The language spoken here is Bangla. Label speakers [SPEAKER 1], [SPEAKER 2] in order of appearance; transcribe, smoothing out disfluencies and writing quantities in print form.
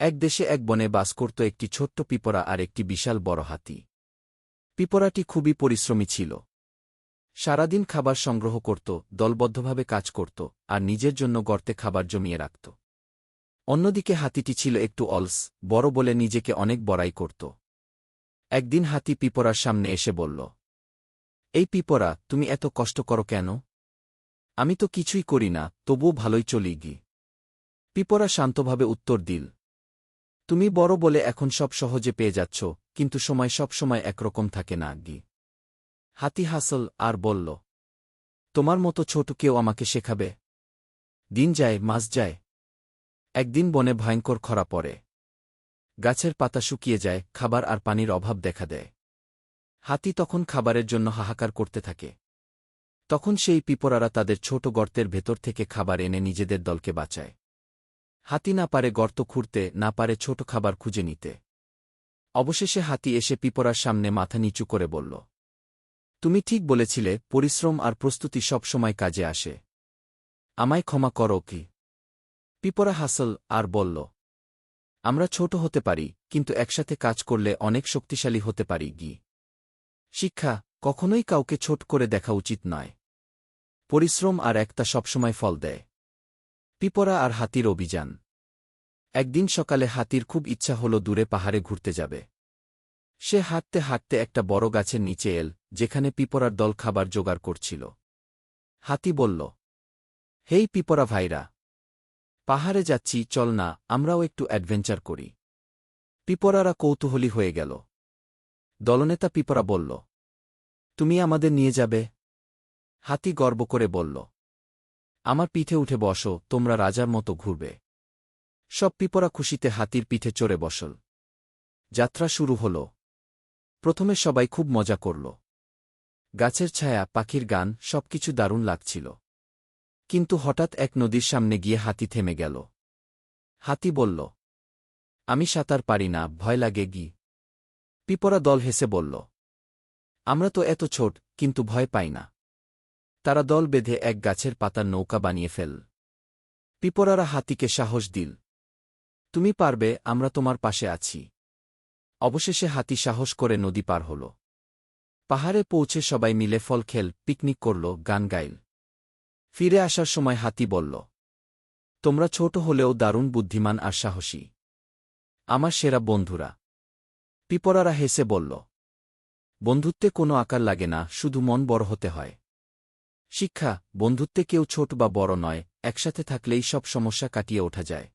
[SPEAKER 1] এক দেশে এক বনে বাস করত একটি ছোট্ট পিঁপড়া আর একটি বিশাল বড় হাতি। পিঁপড়াটি খুবই পরিশ্রমী ছিল। সারাদিন খাবার সংগ্রহ করত, দলবদ্ধভাবে কাজ করত, আর নিজের জন্য গর্তে খাবার জমিয়ে রাখত। অন্যদিকে হাতিটি ছিল একটু অলস, বড় বলে নিজেকে অনেক বড়াই করত। একদিন হাতি পিঁপড়ার সামনে এসে বলল, এই পিঁপড়া, তুমি এত কষ্ট করো কেন? আমি তো কিছুই করি না, তবুও ভালোই চলি গি। পিঁপড়া শান্তভাবে উত্তর দিল, তুমি বড় বলে এখন সব সহজে পেয়ে যাচ্ছ, কিন্তু সময় সব সময় একরকম থাকে না গি। হাতি হাসল আর বলল, তোমার মতো ছোট কেউ আমাকে শেখাবে? দিন যায়, মাস যায়। একদিন বনে ভয়ঙ্কর খরা পড়ে। গাছের পাতা শুকিয়ে যায়, খাবার আর পানির অভাব দেখা দেয়। হাতি তখন খাবারের জন্য হাহাকার করতে থাকে। তখন সেই পিঁপড়ারা তাদের ছোট গর্তের ভেতর থেকে খাবার এনে নিজেদের দলকে বাঁচায়। হাতি না পারে গর্ত খুঁড়তে, না পারে ছোট খাবার খুঁজে নিতে। অবশেষে হাতি এসে পিঁপড়ার সামনে মাথা নিচু করে বলল, তুমি ঠিক বলেছিলে, পরিশ্রম আর প্রস্তুতি সব সময় কাজে আসে। আমায় ক্ষমা করো কি? পিঁপড়া হাসল আর বলল, আমরা ছোট হতে পারি, কিন্তু একসাথে কাজ করলে অনেক শক্তিশালী হতে পারি গি। শিক্ষা, কখনোই কাউকে ছোট করে দেখা উচিত নয়। পরিশ্রম আর একতা সবসময় ফল দেয়। পিঁপড়া আর হাতির অভিযান। একদিন সকালে হাতির খুব ইচ্ছা হল দূরে পাহাড়ে ঘুরতে যাবে। সে হাঁটতে হাঁটতে একটা বড় গাছের নিচে এল, যেখানে পিঁপড়ার দল খাবার জোগাড় করছিল। হাতি বলল, হেই পিঁপড়া ভাইরা, পাহাড়ে যাচ্ছি, চল না, আমরাও একটু অ্যাডভেঞ্চার করি। পিঁপড়ারা কৌতূহলী হয়ে গেল। দলনেতা পিঁপড়া বলল, তুমি আমাদের নিয়ে যাবে? হাতি গর্ব করে বলল, আমার পিঠে উঠে বসো, তোমরা রাজার মতো ঘুরবে। সব পিঁপড়া খুশিতে হাতির পিঠে চড়ে বসল। যাত্রা শুরু হল। প্রথমে সবাই খুব মজা করল। গাছের ছায়া, পাখির গান, সবকিছু দারুণ লাগছিল। কিন্তু হঠাৎ এক নদীর সামনে গিয়ে হাতি থেমে গেল। হাতি বলল, আমি সাঁতার পারি না, ভয় লাগে গি। পিঁপড়া দল হেসে বলল, আমরা তো এত ছোট, কিন্তু ভয় পাই না। তারা দল বেঁধে এক গাছের পাতার নৌকা বানিয়ে ফেল। পিঁপড়ারা হাতিকে সাহস দিল, তুমি পারবে, আমরা তোমার পাশে আছি। অবশেষে হাতি সাহস করে নদী পার হল। পাহাড়ে পৌঁছে সবাই মিলে ফল খেল, পিকনিক করল, গান গাইল। ফিরে আসার সময় হাতি বলল, তোমরা ছোট হলেও দারুণ বুদ্ধিমান আর সাহসী, আমার সেরা বন্ধুরা। পিঁপড়ারা হেসে বলল, বন্ধুত্বে কোনো আকার লাগে না, শুধু মন বড় হতে হয়। শিক্ষা, বন্ধুত্বে কেউ ছোট বা বড় নয়, একসাথে থাকলেই সব সমস্যা কাটিয়ে ওঠা যায়।